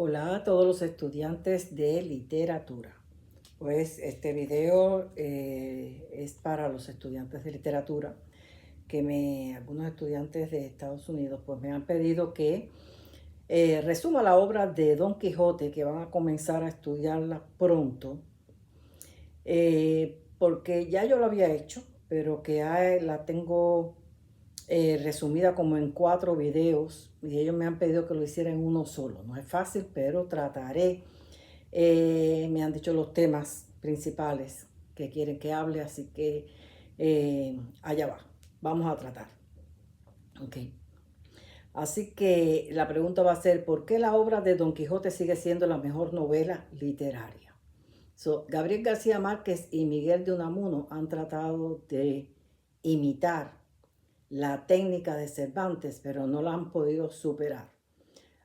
Hola a todos los estudiantes de literatura. Pues este video es para los estudiantes de literatura algunos estudiantes de Estados Unidos pues me han pedido que resuma la obra de Don Quijote, que van a comenzar a estudiarla pronto, porque ya yo lo había hecho, pero que la tengo resumida como en 4 videos y ellos me han pedido que lo hiciera en uno solo. No es fácil, pero trataré. Me han dicho los temas principales que quieren que hable, así que allá va, vamos a tratar. Ok. Así que la pregunta va a ser, ¿por qué la obra de Don Quijote sigue siendo la mejor novela literaria? Gabriel García Márquez y Miguel de Unamuno han tratado de imitar la técnica de Cervantes, pero no la han podido superar,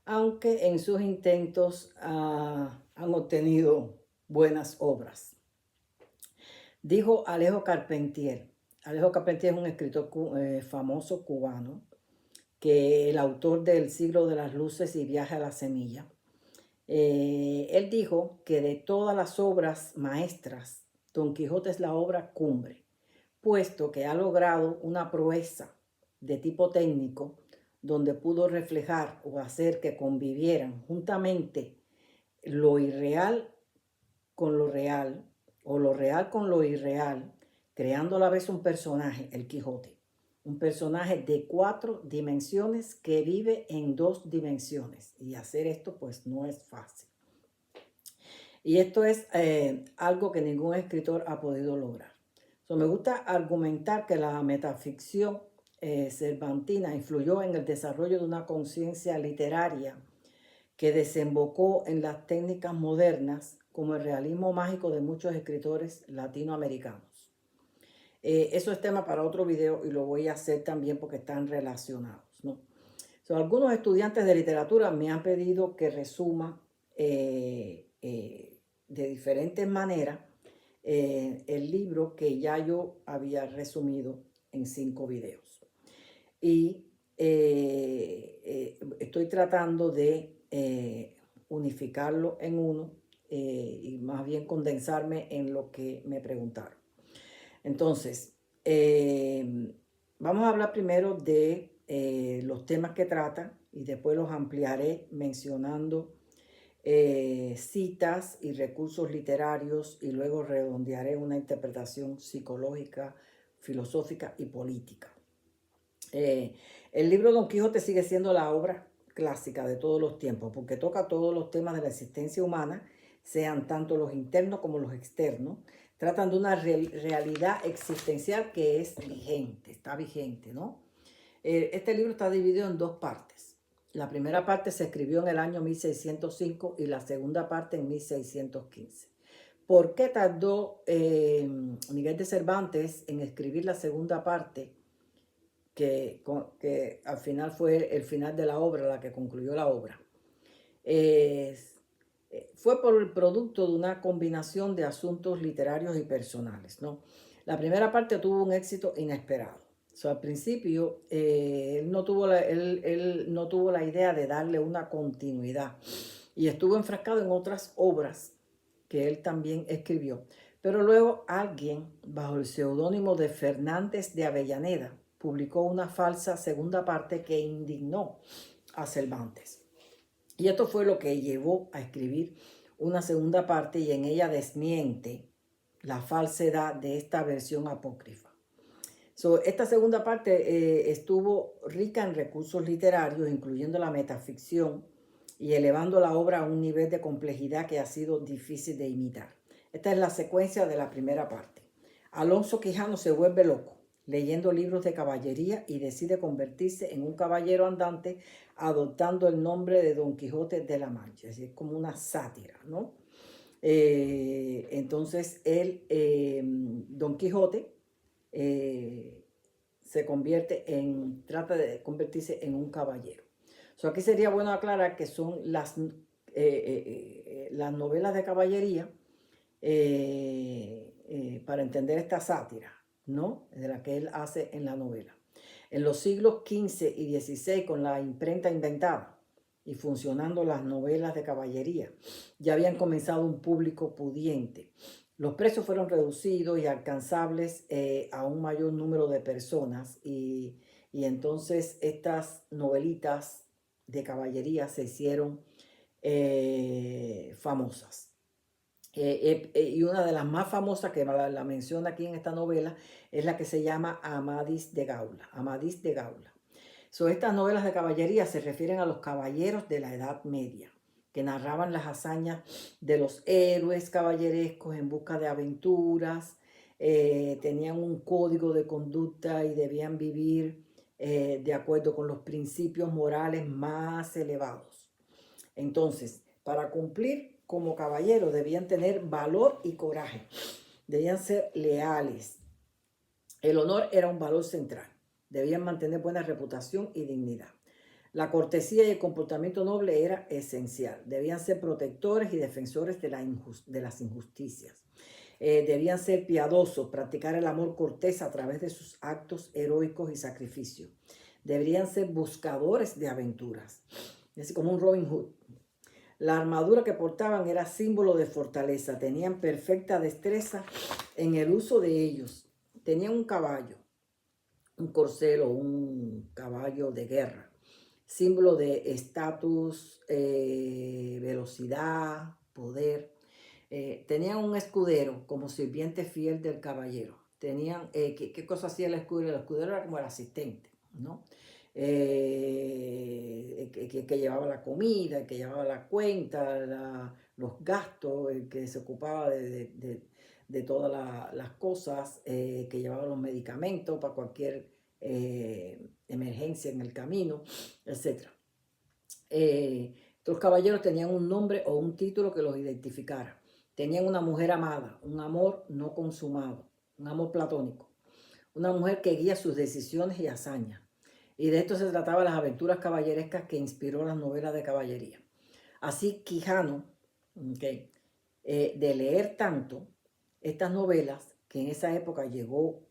aunque en sus intentos han obtenido buenas obras. Dijo Alejo Carpentier. Alejo Carpentier es un escritor famoso cubano, que el autor del Siglo de las Luces y Viaje a la Semilla. Él dijo que de todas las obras maestras, Don Quijote es la obra cumbre, puesto que ha logrado una proeza de tipo técnico donde pudo reflejar o hacer que convivieran juntamente lo irreal con lo real, o lo real con lo irreal, creando a la vez un personaje, el Quijote. Un personaje de 4 dimensiones que vive en 2 dimensiones. Y hacer esto pues no es fácil. Y esto es algo que ningún escritor ha podido lograr. Me gusta argumentar que la metaficción cervantina influyó en el desarrollo de una conciencia literaria que desembocó en las técnicas modernas como el realismo mágico de muchos escritores latinoamericanos. Eso es tema para otro video y lo voy a hacer también porque están relacionados, ¿no? Algunos estudiantes de literatura me han pedido que resuma de diferentes maneras el libro que ya yo había resumido en 5 videos. Y estoy tratando de unificarlo en uno y más bien condensarme en lo que me preguntaron. Entonces, vamos a hablar primero de los temas que trata y después los ampliaré mencionando citas y recursos literarios y luego redondearé una interpretación psicológica, filosófica y política. El libro Don Quijote sigue siendo la obra clásica de todos los tiempos porque toca todos los temas de la existencia humana, sean tanto los internos como los externos. Tratan de una realidad existencial que es vigente, está vigente, ¿no? Este libro está dividido en 2 partes. La primera parte se escribió en el año 1605 y la segunda parte en 1615. ¿Por qué tardó Miguel de Cervantes en escribir la segunda parte? Que al final fue el final de la obra, la que concluyó la obra. Fue por el producto de una combinación de asuntos literarios y personales, ¿no? La primera parte tuvo un éxito inesperado. Al principio, él no tuvo la idea de darle una continuidad y estuvo enfrascado en otras obras que él también escribió. Pero luego alguien, bajo el seudónimo de Fernández de Avellaneda, publicó una falsa segunda parte que indignó a Cervantes. Y esto fue lo que llevó a escribir una segunda parte y en ella desmiente la falsedad de esta versión apócrifa. Esta segunda parte estuvo rica en recursos literarios, incluyendo la metaficción y elevando la obra a un nivel de complejidad que ha sido difícil de imitar. Esta es la secuencia de la primera parte. Alonso Quijano se vuelve loco leyendo libros de caballería y decide convertirse en un caballero andante adoptando el nombre de Don Quijote de la Mancha. Es decir, como una sátira, ¿no? Entonces, Don Quijote, trata de convertirse en un caballero. Aquí sería bueno aclarar que son las novelas de caballería para entender esta sátira, ¿no? De la que él hace en la novela. En los siglos XV y XVI, con la imprenta inventada, y funcionando las novelas de caballería. Ya habían comenzado un público pudiente. Los precios fueron reducidos y alcanzables a un mayor número de personas y entonces estas novelitas de caballería se hicieron famosas. Y una de las más famosas que la menciona aquí en esta novela es la que se llama Amadís de Gaula. Amadís de Gaula. Estas novelas de caballería se refieren a los caballeros de la Edad Media, que narraban las hazañas de los héroes caballerescos en busca de aventuras, tenían un código de conducta y debían vivir de acuerdo con los principios morales más elevados. Entonces, para cumplir como caballeros debían tener valor y coraje, debían ser leales. El honor era un valor central. Debían mantener buena reputación y dignidad. La cortesía y el comportamiento noble era esencial. Debían ser protectores y defensores de las injusticias. Debían ser piadosos, practicar el amor cortés a través de sus actos heroicos y sacrificios. Deberían ser buscadores de aventuras, es como un Robin Hood. La armadura que portaban era símbolo de fortaleza. Tenían perfecta destreza en el uso de ellos. Tenían un caballo, un corcel o un caballo de guerra, símbolo de estatus, velocidad, poder. Tenían un escudero como sirviente fiel del caballero. Tenían, ¿qué cosa hacía el escudero? El escudero era como el asistente, ¿no? Que llevaba la comida, el que llevaba la cuenta, los gastos, el que se ocupaba de todas las cosas, que llevaba los medicamentos para cualquier emergencia en el camino, etc. Los caballeros tenían un nombre o un título que los identificara. Tenían una mujer amada, un amor no consumado, un amor platónico, una mujer que guía sus decisiones y hazañas. Y de esto se trataba las aventuras caballerescas que inspiró las novelas de caballería. Así Quijano, de leer tanto estas novelas, que en esa época llegó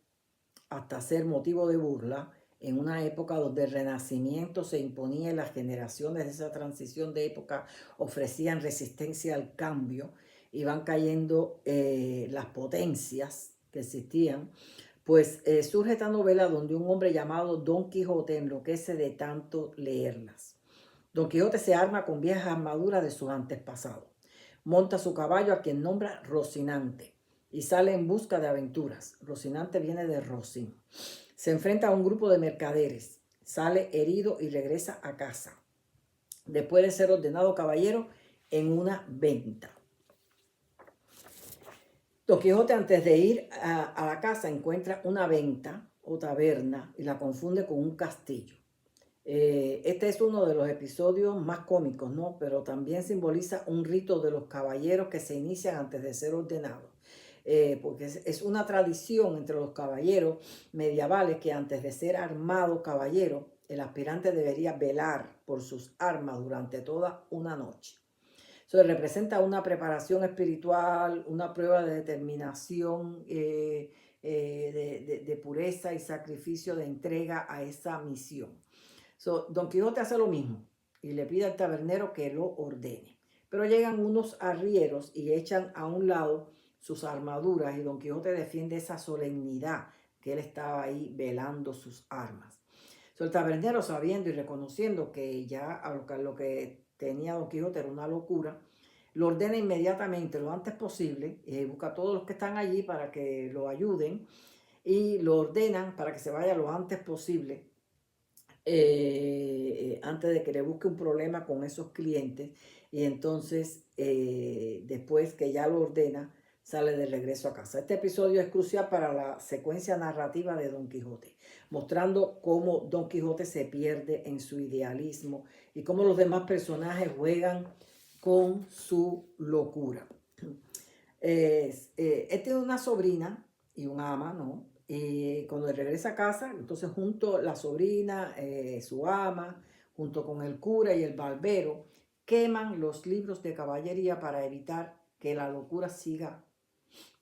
hasta ser motivo de burla, en una época donde el Renacimiento se imponía y las generaciones de esa transición de época ofrecían resistencia al cambio, iban cayendo las potencias que existían, pues surge esta novela donde un hombre llamado Don Quijote enloquece de tanto leerlas. Don Quijote se arma con viejas armaduras de sus antepasados, monta su caballo a quien nombra Rocinante y sale en busca de aventuras. Rocinante viene de Rocín. Se enfrenta a un grupo de mercaderes, sale herido y regresa a casa, después de ser ordenado caballero en una venta. Don Quijote, antes de ir a la casa, encuentra una venta o taberna y la confunde con un castillo. Este es uno de los episodios más cómicos, ¿no? Pero también simboliza un rito de los caballeros que se inician antes de ser ordenados. Porque es una tradición entre los caballeros medievales que antes de ser armado caballero, el aspirante debería velar por sus armas durante toda una noche. Eso representa una preparación espiritual, una prueba de determinación, de pureza y sacrificio de entrega a esa misión. Don Quijote hace lo mismo y le pide al tabernero que lo ordene. Pero llegan unos arrieros y echan a un lado sus armaduras y Don Quijote defiende esa solemnidad que él estaba ahí velando sus armas. El tabernero, sabiendo y reconociendo que ya lo que tenía Don Quijote era una locura, lo ordena inmediatamente, lo antes posible, busca a todos los que están allí para que lo ayuden y lo ordenan para que se vaya lo antes posible, antes de que le busque un problema con esos clientes. Y entonces, después que ya lo ordena, sale de regreso a casa. Este episodio es crucial para la secuencia narrativa de Don Quijote, mostrando cómo Don Quijote se pierde en su idealismo y cómo los demás personajes juegan con su locura. Él tiene una sobrina y un ama, ¿no? Y cuando regresa a casa, entonces junto la sobrina, su ama, junto con el cura y el barbero, queman los libros de caballería para evitar que la locura siga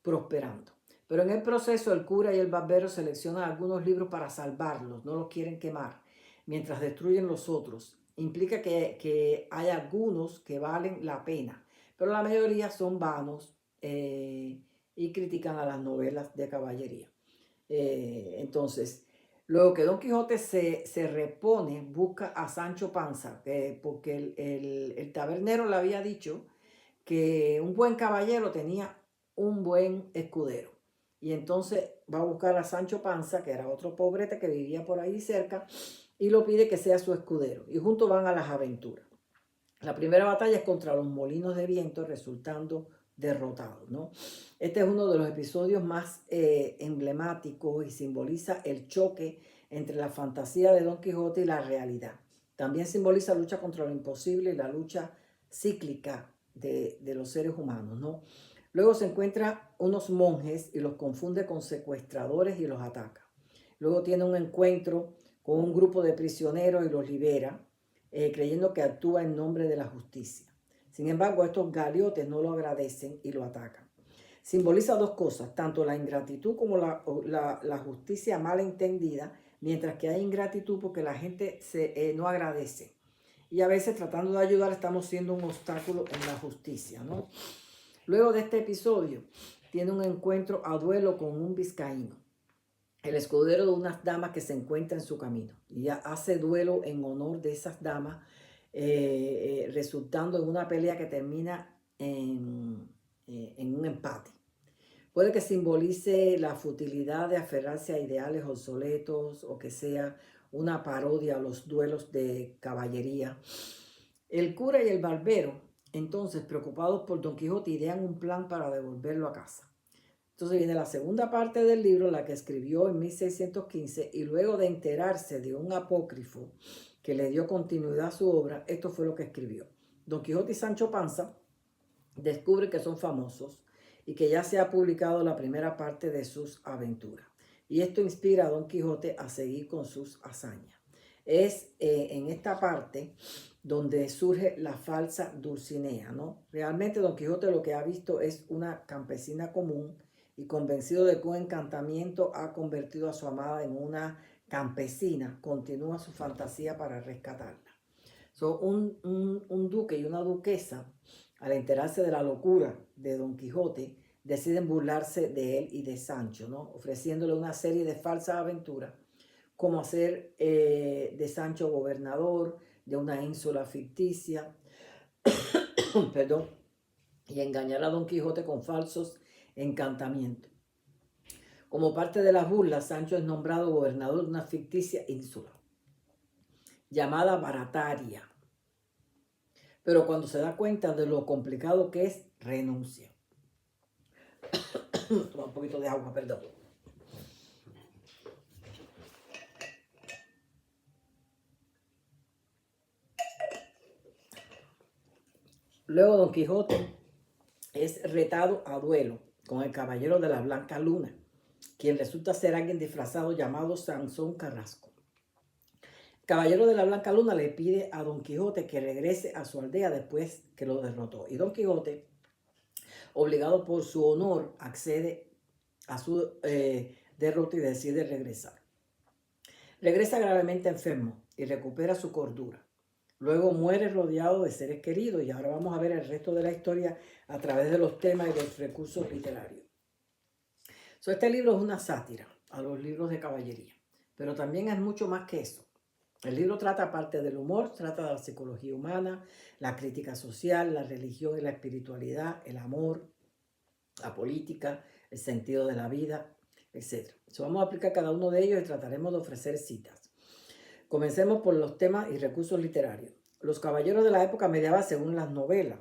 prosperando. Pero en el proceso el cura y el barbero seleccionan algunos libros para salvarlos, no los quieren quemar, mientras destruyen los otros. implica que hay algunos que valen la pena, pero la mayoría son vanos y critican a las novelas de caballería. Entonces, luego que Don Quijote se repone, busca a Sancho Panza, porque el tabernero le había dicho que un buen caballero tenía un buen escudero. Y entonces va a buscar a Sancho Panza, que era otro pobrete que vivía por ahí cerca, y lo pide que sea su escudero. Y juntos van a las aventuras. La primera batalla es contra los molinos de viento, resultando derrotados, ¿no? Este es uno de los episodios más emblemáticos y simboliza el choque entre la fantasía de Don Quijote y la realidad. También simboliza la lucha contra lo imposible y la lucha cíclica de los seres humanos, ¿no? Luego se encuentra unos monjes y los confunde con secuestradores y los ataca. Luego tiene un encuentro con un grupo de prisioneros y los libera, creyendo que actúa en nombre de la justicia. Sin embargo, estos galiotes no lo agradecen y lo atacan. Simboliza dos cosas, tanto la ingratitud como la justicia mal entendida, mientras que hay ingratitud porque la gente no agradece. Y a veces tratando de ayudar estamos siendo un obstáculo en la justicia, ¿no? Luego de este episodio, tiene un encuentro a duelo con un vizcaíno, el escudero de unas damas que se encuentra en su camino. Y hace duelo en honor de esas damas, resultando en una pelea que termina en un empate. Puede que simbolice la futilidad de aferrarse a ideales obsoletos o que sea una parodia a los duelos de caballería. El cura y el barbero, entonces, preocupados por Don Quijote, idean un plan para devolverlo a casa. Entonces viene la segunda parte del libro, la que escribió en 1615, y luego de enterarse de un apócrifo que le dio continuidad a su obra, esto fue lo que escribió. Don Quijote y Sancho Panza descubre que son famosos y que ya se ha publicado la primera parte de sus aventuras. Y esto inspira a Don Quijote a seguir con sus hazañas. Es en esta parte donde surge la falsa Dulcinea, ¿no? Realmente Don Quijote lo que ha visto es una campesina común y convencido de que un encantamiento ha convertido a su amada en una campesina, continúa su fantasía para rescatarla. Un duque y una duquesa, al enterarse de la locura de Don Quijote, deciden burlarse de él y de Sancho, ¿no? Ofreciéndole una serie de falsas aventuras, como hacer de Sancho gobernador de una ínsula ficticia, perdón, y engañar a Don Quijote con falsos encantamientos. Como parte de las burlas, Sancho es nombrado gobernador de una ficticia ínsula llamada Barataria. Pero cuando se da cuenta de lo complicado que es, renuncia. Toma un poquito de agua, perdón. Luego Don Quijote es retado a duelo con el caballero de la Blanca Luna, quien resulta ser alguien disfrazado llamado Sansón Carrasco. El caballero de la Blanca Luna le pide a Don Quijote que regrese a su aldea después que lo derrotó. Y Don Quijote, obligado por su honor, accede a su derrota y decide regresar. Regresa gravemente enfermo y recupera su cordura. Luego muere rodeado de seres queridos y ahora vamos a ver el resto de la historia a través de los temas y los recursos literarios. Este libro es una sátira a los libros de caballería, pero también es mucho más que eso. El libro trata, aparte del humor, trata de la psicología humana, la crítica social, la religión y la espiritualidad, el amor, la política, el sentido de la vida, etc. Vamos a aplicar cada uno de ellos y trataremos de ofrecer citas. Comencemos por los temas y recursos literarios. Los caballeros de la época medieval, según las novelas,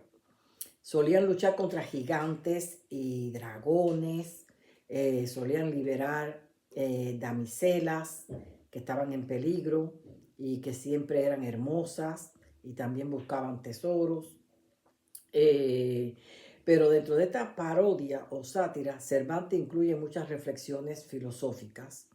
solían luchar contra gigantes y dragones, solían liberar damiselas que estaban en peligro y que siempre eran hermosas y también buscaban tesoros. Pero dentro de esta parodia o sátira, Cervantes incluye muchas reflexiones filosóficas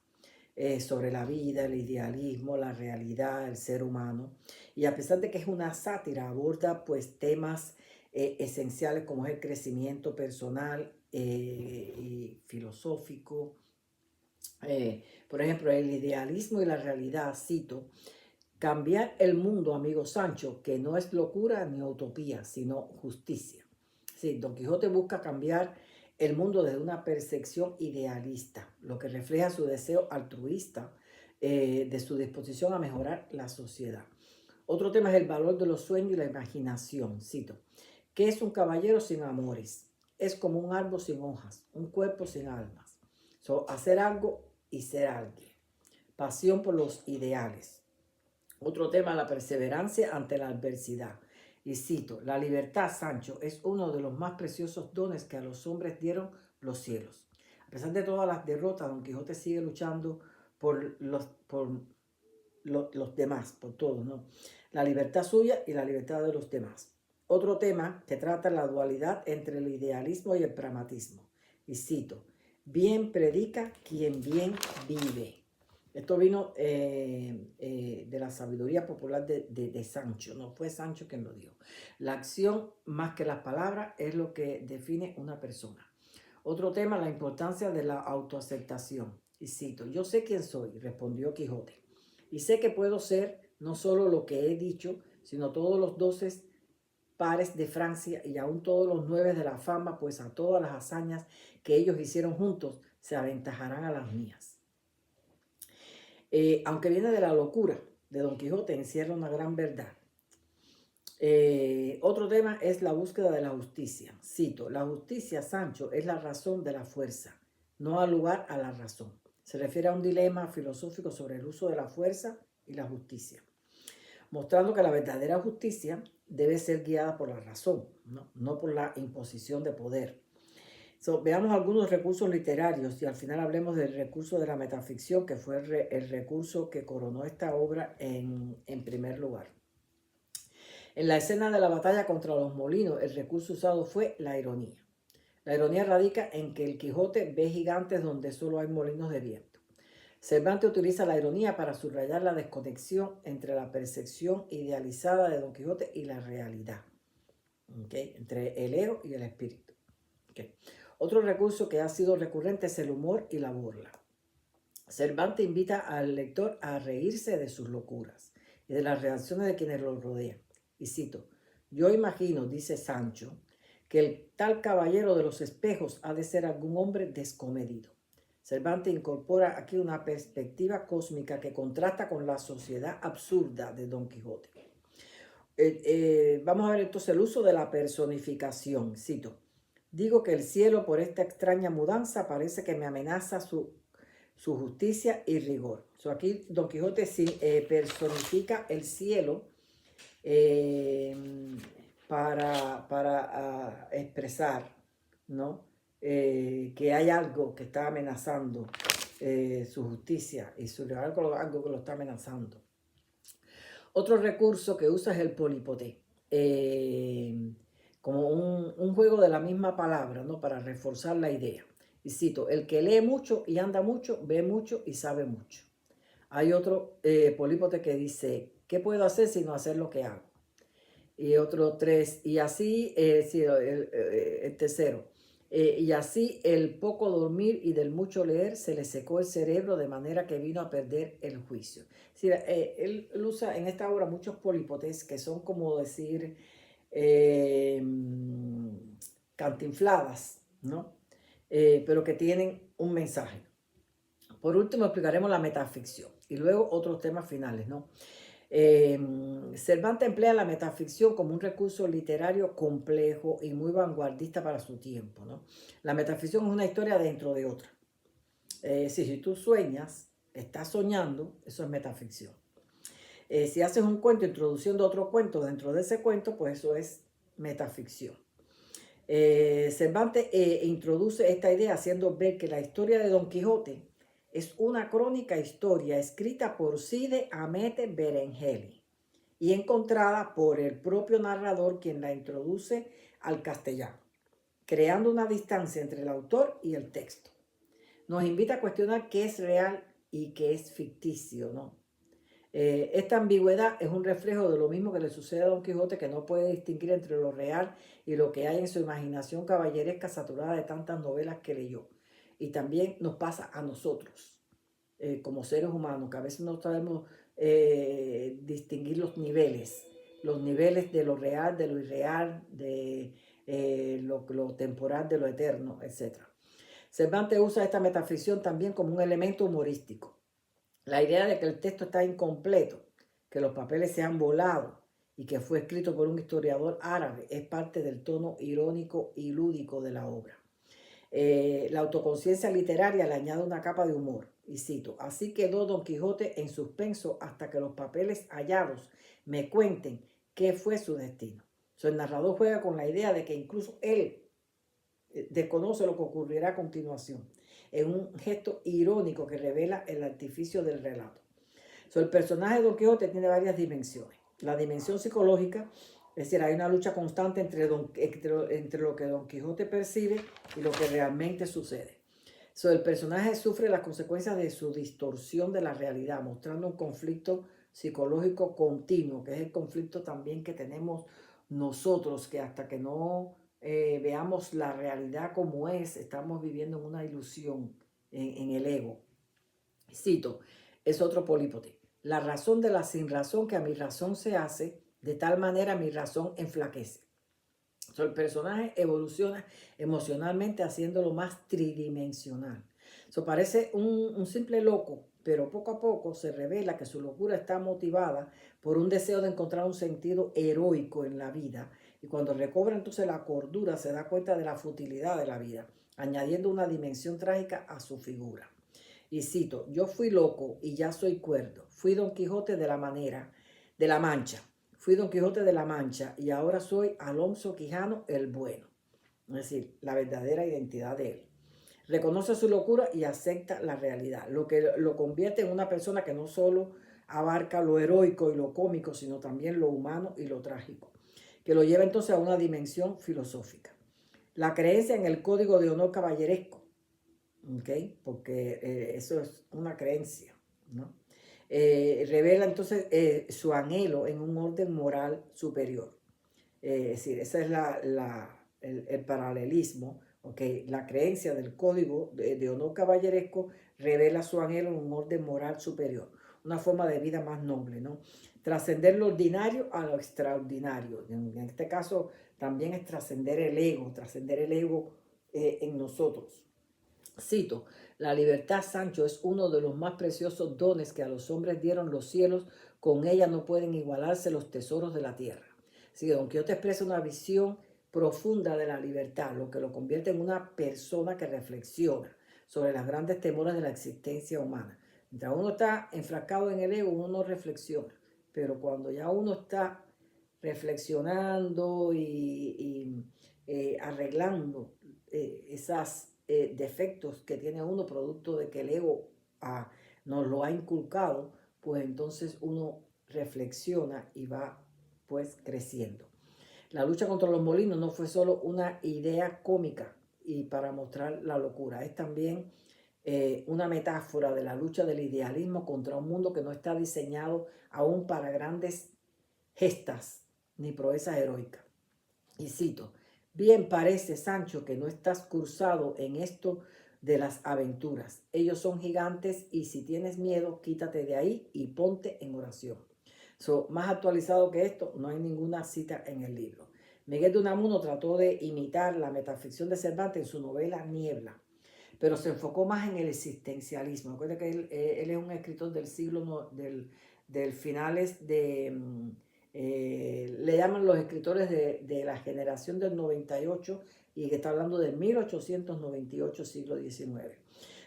sobre la vida, el idealismo, la realidad, el ser humano. Y a pesar de que es una sátira, aborda pues temas esenciales como es el crecimiento personal y filosófico. Por ejemplo, el idealismo y la realidad, cito, Cambiar el mundo, amigo Sancho, que no es locura ni utopía, sino justicia. Sí, Don Quijote busca cambiar el mundo desde una percepción idealista, lo que refleja su deseo altruista de su disposición a mejorar la sociedad. Otro tema es el valor de los sueños y la imaginación. Cito, ¿qué es un caballero sin amores? Es como un árbol sin hojas, un cuerpo sin almas. Hacer algo y ser alguien. Pasión por los ideales. Otro tema, la perseverancia ante la adversidad. Y cito, la libertad, Sancho, es uno de los más preciosos dones que a los hombres dieron los cielos. A pesar de todas las derrotas, Don Quijote sigue luchando por los demás, por todos, ¿no? La libertad suya y la libertad de los demás. Otro tema que trata la dualidad entre el idealismo y el pragmatismo. Y cito, bien predica quien bien vive. Esto vino de la sabiduría popular de Sancho, no fue Sancho quien lo dijo. La acción más que las palabras es lo que define una persona. Otro tema, la importancia de la autoaceptación. Y cito, yo sé quién soy, respondió Quijote, y sé que puedo ser no solo lo que he dicho, sino todos los 12 pares de Francia y aún todos los 9 de la fama, pues a todas las hazañas que ellos hicieron juntos se aventajarán a las mías. Aunque viene de la locura de Don Quijote, encierra una gran verdad. Otro tema es la búsqueda de la justicia. Cito, la justicia, Sancho, es la razón de la fuerza, no da lugar a la razón. Se refiere a un dilema filosófico sobre el uso de la fuerza y la justicia, mostrando que la verdadera justicia debe ser guiada por la razón, no por la imposición de poder. Veamos algunos recursos literarios y al final hablemos del recurso de la metaficción, que fue el recurso que coronó esta obra en primer lugar. En la escena de la batalla contra los molinos, el recurso usado fue la ironía. La ironía radica en que el Quijote ve gigantes donde solo hay molinos de viento. Cervantes utiliza la ironía para subrayar la desconexión entre la percepción idealizada de Don Quijote y la realidad, entre el ego y el espíritu. Otro recurso que ha sido recurrente es el humor y la burla. Cervantes invita al lector a reírse de sus locuras y de las reacciones de quienes lo rodean. Y cito, yo imagino, dice Sancho, que el tal caballero de los espejos ha de ser algún hombre descomedido. Cervantes incorpora aquí una perspectiva cósmica que contrasta con la sociedad absurda de Don Quijote. Vamos a ver entonces el uso de la personificación. Cito, digo que el cielo por esta extraña mudanza parece que me amenaza su justicia y rigor. Aquí Don Quijote sí personifica el cielo para expresar, ¿no? Que hay algo que está amenazando su justicia y su algo que lo está amenazando. Otro recurso que usa es el polipoté, como un juego de la misma palabra, ¿no? Para reforzar la idea. Y cito, el que lee mucho y anda mucho, ve mucho y sabe mucho. Hay otro polípote que dice, ¿qué puedo hacer sino hacer lo que hago? Y otro 3, y así, sí, el tercero, y así el poco dormir y del mucho leer se le secó el cerebro de manera que vino a perder el juicio. Sí, él usa en esta obra muchos polípotes que son como decir cantinfladas, ¿no? Pero que tienen un mensaje. Por último explicaremos la metaficción y luego otros temas finales, ¿no? Cervantes emplea la metaficción como un recurso literario complejo y muy vanguardista para su tiempo, ¿no? La metaficción es una historia dentro de otra. Si tú sueñas, estás soñando, eso es metaficción. Si haces un cuento introduciendo otro cuento dentro de ese cuento, pues eso es metaficción. Cervantes introduce esta idea haciendo ver que la historia de Don Quijote es una crónica historia escrita por Cide Hamete Berengeli y encontrada por el propio narrador, quien la introduce al castellano, creando una distancia entre el autor y el texto. Nos invita a cuestionar qué es real y qué es ficticio, ¿no? Esta ambigüedad es un reflejo de lo mismo que le sucede a Don Quijote, que no puede distinguir entre lo real y lo que hay en su imaginación caballeresca saturada de tantas novelas que leyó. Y también nos pasa a nosotros, como seres humanos, que a veces no sabemos distinguir los niveles de lo real, de lo irreal, de lo temporal, de lo eterno, etc. Cervantes usa esta metaficción también como un elemento humorístico. La idea de que el texto está incompleto, que los papeles se han volado y que fue escrito por un historiador árabe es parte del tono irónico y lúdico de la obra. La autoconciencia literaria le añade una capa de humor, y cito: así quedó Don Quijote en suspenso hasta que los papeles hallados me cuenten qué fue su destino. El narrador juega con la idea de que incluso él desconoce lo que ocurrirá a continuación, en un gesto irónico que revela el artificio del relato. El personaje de Don Quijote tiene varias dimensiones. La dimensión psicológica, es decir, hay una lucha constante entre lo que Don Quijote percibe y lo que realmente sucede. El personaje sufre las consecuencias de su distorsión de la realidad, mostrando un conflicto psicológico continuo, que es el conflicto también que tenemos nosotros, que hasta que no veamos la realidad como es, estamos viviendo en una ilusión, en el ego. Cito, es otro polípote. La razón de la sinrazón que a mi razón se hace, de tal manera mi razón enflaquece. El personaje evoluciona emocionalmente haciéndolo más tridimensional. Parece un simple loco, pero poco a poco se revela que su locura está motivada por un deseo de encontrar un sentido heroico en la vida, y cuando recobra entonces la cordura se da cuenta de la futilidad de la vida, añadiendo una dimensión trágica a su figura. Y cito: yo fui loco y ya soy cuerdo, fui Don Quijote de la Mancha. Fui Don Quijote de la Mancha y ahora soy Alonso Quijano el Bueno. Es decir, la verdadera identidad de él. Reconoce su locura y acepta la realidad, lo que lo convierte en una persona que no solo abarca lo heroico y lo cómico, sino también lo humano y lo trágico, que lo lleva entonces a una dimensión filosófica. La creencia en el código de honor caballeresco, ¿okay? Porque eso es una creencia, ¿no? Revela entonces su anhelo en un orden moral superior. Es decir, ese es el paralelismo, ¿okay? La creencia del código de honor caballeresco revela su anhelo en un orden moral superior, una forma de vida más noble, ¿no? Trascender lo ordinario a lo extraordinario. En este caso también es trascender el ego en nosotros. Cito: la libertad, Sancho, es uno de los más preciosos dones que a los hombres dieron los cielos, con ella no pueden igualarse los tesoros de la tierra. Sí, Don Quijote expresa una visión profunda de la libertad, lo que lo convierte en una persona que reflexiona sobre los grandes temores de la existencia humana. Mientras uno está enfrascado en el ego, uno no reflexiona, pero cuando ya uno está reflexionando y arreglando esas defectos que tiene uno producto de que el ego nos lo ha inculcado, pues entonces uno reflexiona y va pues creciendo. La lucha contra los molinos no fue solo una idea cómica y para mostrar la locura, es también una metáfora de la lucha del idealismo contra un mundo que no está diseñado aún para grandes gestas ni proezas heroicas. Y cito: bien parece, Sancho, que no estás cursado en esto de las aventuras. Ellos son gigantes y si tienes miedo, quítate de ahí y ponte en oración. Más actualizado que esto, no hay ninguna cita en el libro. Miguel de Unamuno trató de imitar la metaficción de Cervantes en su novela Niebla, pero se enfocó más en el existencialismo. Recuerda que él es un escritor del siglo, del finales de... le llaman los escritores de la generación del 98 y que está hablando de 1898, siglo XIX.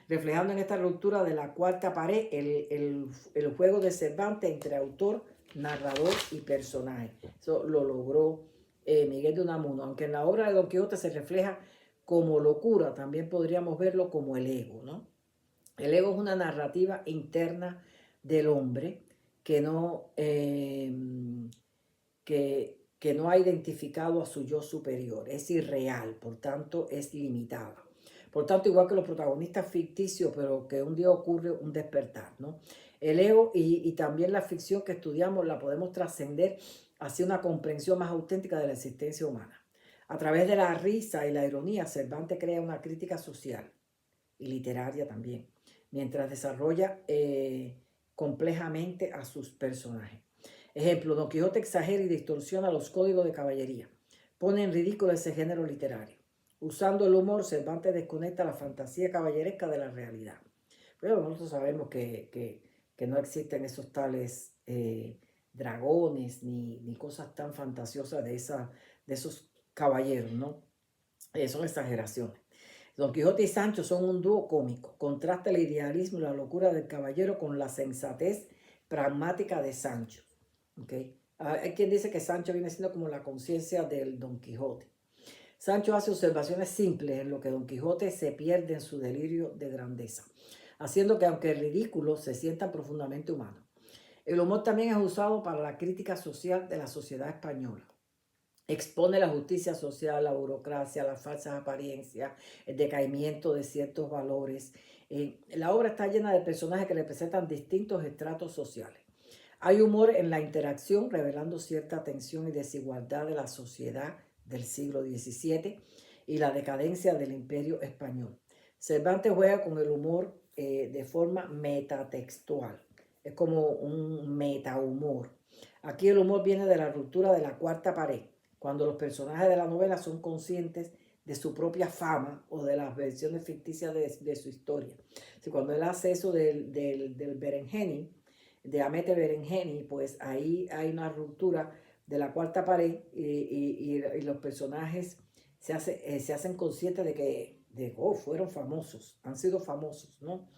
Reflejando en esta ruptura de la cuarta pared el juego de Cervantes entre autor, narrador y personaje. Eso lo logró Miguel de Unamuno. Aunque en la obra de Don Quijote se refleja como locura, también podríamos verlo como el ego, ¿no? El ego es una narrativa interna del hombre que no, que no ha identificado a su yo superior, es irreal, por tanto es limitada. Por tanto, igual que los protagonistas ficticios, pero que un día ocurre un despertar, ¿no? El ego y también la ficción que estudiamos la podemos trascender hacia una comprensión más auténtica de la existencia humana. A través de la risa y la ironía, Cervantes crea una crítica social y literaria también, mientras desarrolla complejamente a sus personajes. Ejemplo, Don Quijote exagera y distorsiona los códigos de caballería. Pone en ridículo ese género literario. Usando el humor, Cervantes desconecta la fantasía caballeresca de la realidad. Pero nosotros sabemos que no existen esos tales dragones ni cosas tan fantasiosas de esos caballeros, ¿no? Son exageraciones. Don Quijote y Sancho son un dúo cómico. Contrasta el idealismo y la locura del caballero con la sensatez pragmática de Sancho. ¿Okay? Hay quien dice que Sancho viene siendo como la conciencia del Don Quijote. Sancho hace observaciones simples en lo que Don Quijote se pierde en su delirio de grandeza, haciendo que aunque ridículo se sientan profundamente humanos. El humor también es usado para la crítica social de la sociedad española. Expone la justicia social, la burocracia, las falsas apariencias, el decaimiento de ciertos valores. La obra está llena de personajes que representan distintos estratos sociales. Hay humor en la interacción, revelando cierta tensión y desigualdad de la sociedad del siglo XVII y la decadencia del Imperio Español. Cervantes juega con el humor de forma metatextual. Es como un metahumor. Aquí el humor viene de la ruptura de la cuarta pared, cuando los personajes de la novela son conscientes de su propia fama o de las versiones ficticias de su historia. Si cuando él hace eso del Berenjeni, de Hamete Berenjeni, pues ahí hay una ruptura de la cuarta pared y los personajes se hacen conscientes de que fueron famosos, han sido famosos, ¿no?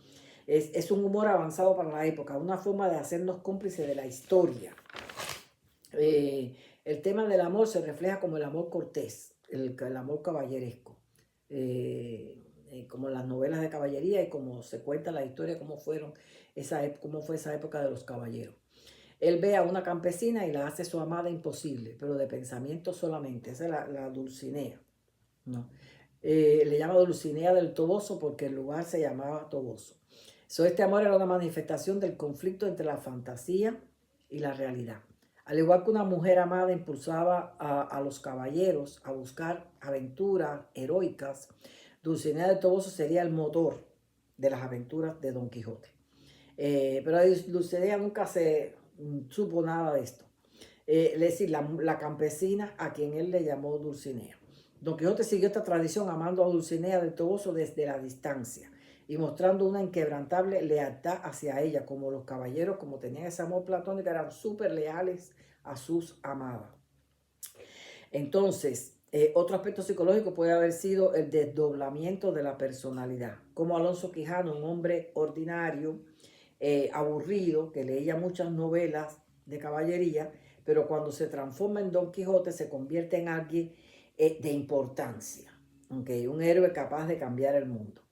Es un humor avanzado para la época, una forma de hacernos cómplices de la historia. El tema del amor se refleja como el amor cortés, el amor caballeresco, como las novelas de caballería y como se cuenta la historia, cómo fue esa época de los caballeros. Él ve a una campesina y la hace su amada imposible, pero de pensamiento solamente. Esa es la Dulcinea, ¿no? Le llama Dulcinea del Toboso porque el lugar se llamaba Toboso. Este amor era una manifestación del conflicto entre la fantasía y la realidad. Al igual que una mujer amada impulsaba a los caballeros a buscar aventuras heroicas, Dulcinea del Toboso sería el motor de las aventuras de Don Quijote. Pero Dulcinea nunca se supo nada de esto. Es decir, la campesina a quien él le llamó Dulcinea. Don Quijote siguió esta tradición amando a Dulcinea del Toboso desde la distancia y mostrando una inquebrantable lealtad hacia ella, como los caballeros, como tenían ese amor platónico, eran súper leales a sus amadas. Entonces, otro aspecto psicológico puede haber sido el desdoblamiento de la personalidad, como Alonso Quijano, un hombre ordinario, aburrido, que leía muchas novelas de caballería, pero cuando se transforma en Don Quijote se convierte en alguien de importancia, ¿okay? Un héroe capaz de cambiar el mundo.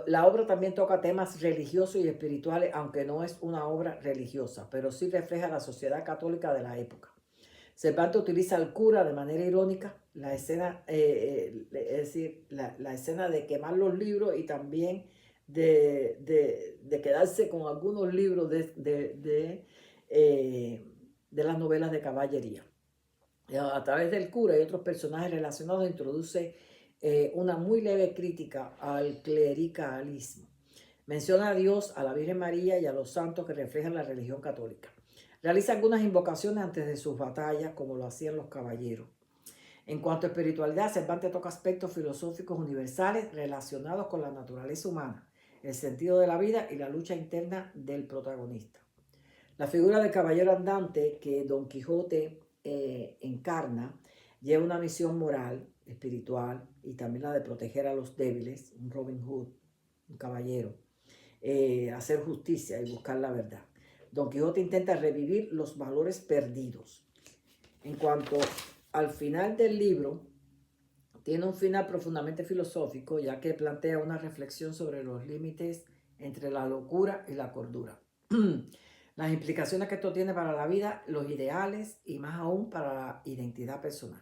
La obra también toca temas religiosos y espirituales, aunque no es una obra religiosa, pero sí refleja la sociedad católica de la época. Cervantes utiliza al cura de manera irónica, la escena, es decir, la escena de quemar los libros y también de quedarse con algunos libros de las novelas de caballería. A través del cura y otros personajes relacionados introduce una muy leve crítica al clericalismo. Menciona a Dios, a la Virgen María y a los santos que reflejan la religión católica. Realiza algunas invocaciones antes de sus batallas, como lo hacían los caballeros. En cuanto a espiritualidad, Cervantes toca aspectos filosóficos universales relacionados con la naturaleza humana, el sentido de la vida y la lucha interna del protagonista. La figura del caballero andante que Don Quijote encarna lleva una misión moral, espiritual y también la de proteger a los débiles, un Robin Hood, un caballero, hacer justicia y buscar la verdad. Don Quijote intenta revivir los valores perdidos. En cuanto al final del libro, tiene un final profundamente filosófico, ya que plantea una reflexión sobre los límites entre la locura y la cordura. Las implicaciones que esto tiene para la vida, los ideales y más aún para la identidad personal.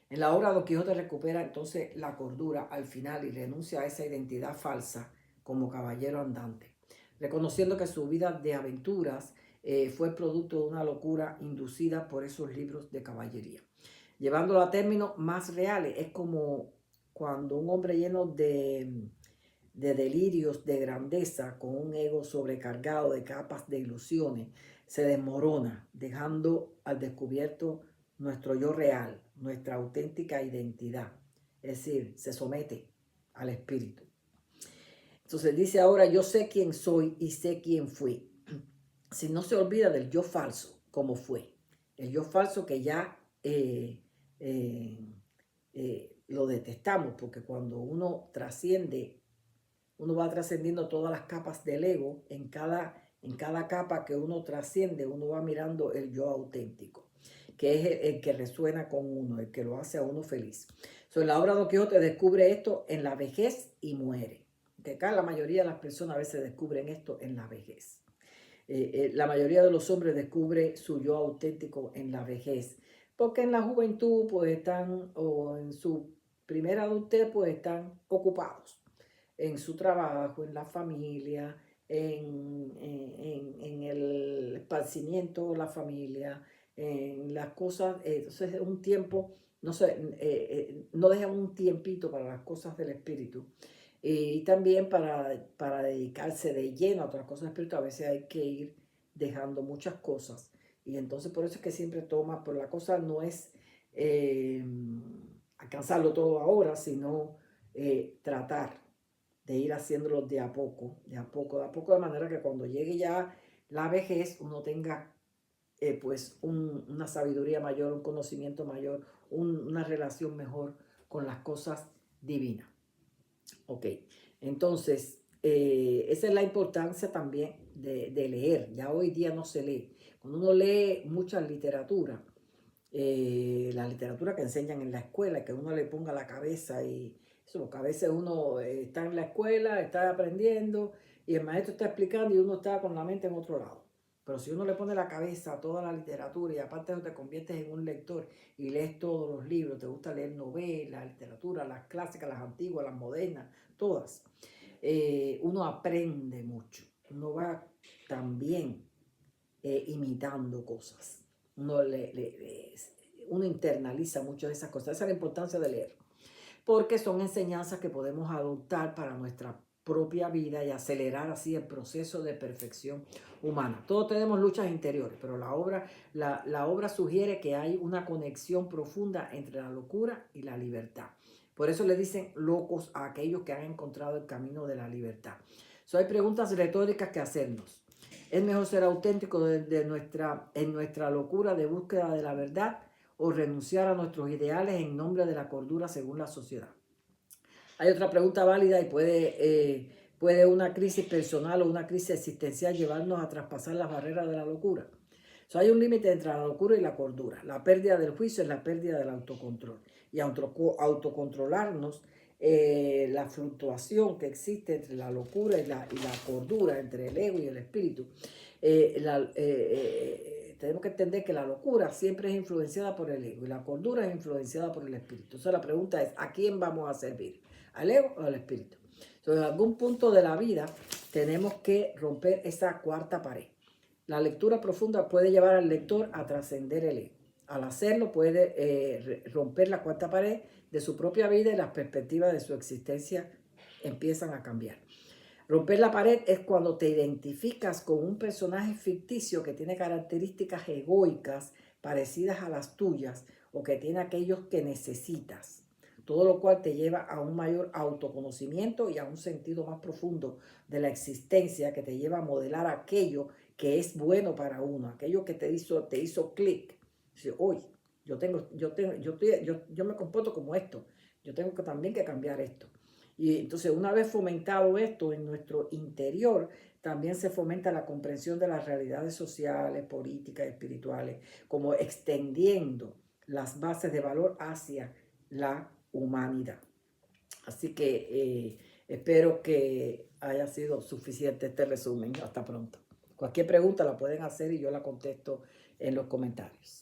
En la obra Don Quijote recupera entonces la cordura al final y renuncia a esa identidad falsa como caballero andante, reconociendo que su vida de aventuras fue producto de una locura inducida por esos libros de caballería. Llevándolo a términos más reales, es como cuando un hombre lleno de de delirios de grandeza con un ego sobrecargado de capas de ilusiones, se desmorona, dejando al descubierto nuestro yo real, nuestra auténtica identidad. Es decir, se somete al espíritu. Entonces dice ahora, yo sé quién soy y sé quién fui. Si no se olvida del yo falso, como fue. El yo falso que ya lo detestamos, porque cuando uno trasciende, uno va trascendiendo todas las capas del ego. En cada capa que uno trasciende, uno va mirando el yo auténtico, que es el que resuena con uno, el que lo hace a uno feliz. En la obra de Don Quijote descubre esto en la vejez y muere. Que acá la mayoría de las personas a veces descubren esto en la vejez. La mayoría de los hombres descubre su yo auténtico en la vejez, porque en la juventud pues están, o en su primera adultez pues están ocupados en su trabajo, en la familia, en el esparcimiento de la familia, en las cosas. Entonces es un tiempo, no sé, no dejan un tiempito para las cosas del espíritu. Y también para dedicarse de lleno a otras cosas espirituales, a veces hay que ir dejando muchas cosas. Y entonces por eso es que siempre toma, pero la cosa no es alcanzarlo todo ahora, sino tratar de ir haciéndolo de a poco, de a poco, de a poco, de manera que cuando llegue ya la vejez uno tenga pues una sabiduría mayor, un conocimiento mayor, una relación mejor con las cosas divinas. Ok, entonces, esa es la importancia también de leer. Ya hoy día no se lee. Cuando uno lee mucha literatura, la literatura que enseñan en la escuela, que uno le ponga la cabeza y eso, porque a veces uno está en la escuela, está aprendiendo y el maestro está explicando y uno está con la mente en otro lado. Pero si uno le pone la cabeza a toda la literatura y aparte de eso te conviertes en un lector y lees todos los libros, te gusta leer novelas, literatura, las clásicas, las antiguas, las modernas, todas, uno aprende mucho, uno va también imitando cosas, uno internaliza mucho de esas cosas. Esa es la importancia de leer, porque son enseñanzas que podemos adoptar para nuestra propia vida y acelerar así el proceso de perfección humana. Todos tenemos luchas interiores, pero la obra sugiere que hay una conexión profunda entre la locura y la libertad. Por eso le dicen locos a aquellos que han encontrado el camino de la libertad. Hay preguntas retóricas que hacernos. ¿Es mejor ser auténtico en nuestra locura de búsqueda de la verdad o renunciar a nuestros ideales en nombre de la cordura según la sociedad? Hay otra pregunta válida y puede una crisis personal o una crisis existencial llevarnos a traspasar las barreras de la locura. Hay un límite entre la locura y la cordura. La pérdida del juicio es la pérdida del autocontrol. Y autocontrolarnos, la fluctuación que existe entre la locura y la cordura, entre el ego y el espíritu, tenemos que entender que la locura siempre es influenciada por el ego y la cordura es influenciada por el espíritu. Entonces la pregunta es, ¿a quién vamos a servir? ¿Al ego o al espíritu? Entonces en algún punto de la vida tenemos que romper esa cuarta pared. La lectura profunda puede llevar al lector a trascender el ego. Al hacerlo puede romper la cuarta pared de su propia vida y las perspectivas de su existencia empiezan a cambiar. Romper la pared es cuando te identificas con un personaje ficticio que tiene características egoicas parecidas a las tuyas o que tiene aquellos que necesitas. Todo lo cual te lleva a un mayor autoconocimiento y a un sentido más profundo de la existencia que te lleva a modelar aquello que es bueno para uno, aquello que te hizo clic. Hoy yo me comporto como esto, yo tengo que también que cambiar esto. Y entonces una vez fomentado esto en nuestro interior, también se fomenta la comprensión de las realidades sociales, políticas, espirituales, como extendiendo las bases de valor hacia la humanidad. Así que espero que haya sido suficiente este resumen. Hasta pronto. Cualquier pregunta la pueden hacer y yo la contesto en los comentarios.